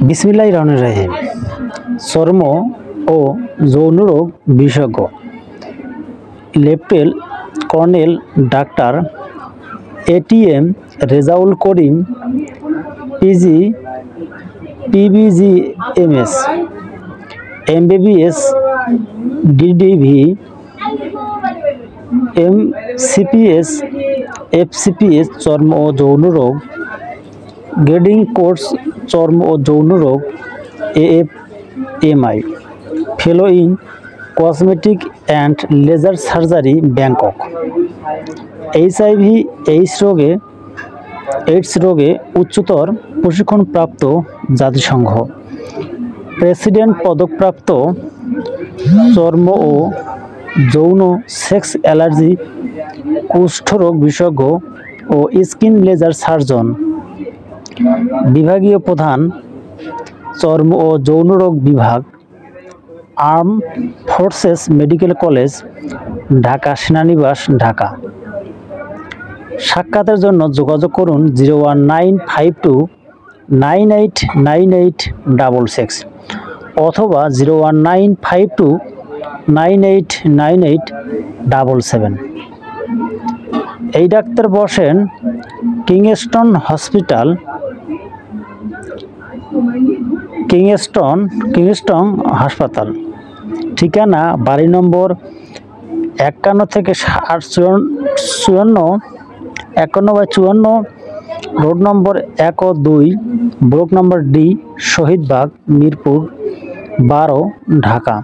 বিসমিল্লাহির রহমানির রহিম। চর্ম ও যৌনরোগ বিশেষজ্ঞ lieutenant colonel doctor ATM Rezaul Karim, PG, PBGMS, MBBS, DDV, MCPS, FCPS চর্ম ও যৌনরোগ, গ্রেডিং কোর্স চর্ম ও যৌনরোগ, AFMI, fellow in cosmetic and laser surgery, Bangkok. HIV AIDS রোগে উচ্চতর প্রশিক্ষণপ্রাপ্ত, জাতিসংঘ। প্রেসিডেন্ট পদকপ্রাপ্ত চর্ম ও যৌন সেক্স অ্যালার্জি কুষ্ঠরোগ বিশেষজ্ঞ ও স্কিন লেজার সার্জন। বিভাগীয় প্রধান চর্ম ও যৌনরোগ বিভাগ, arm forces medical college, Dhaka সেনানিবাস, ঢাকা। সাক্ষাতের জন্য যোগাযোগ করুন 01952989866 অথবা 01952989877। এই ডাক্তার বসেন কিংস্টন হসপিটাল, কিংস্টন হাসপাতাল। ঠিকানা বাড়ি নম্বর 51 থেকে 51/54, রোড নম্বর 1 ও 2, block number D, Shahidbagh, Mirpur 12, Dhaka.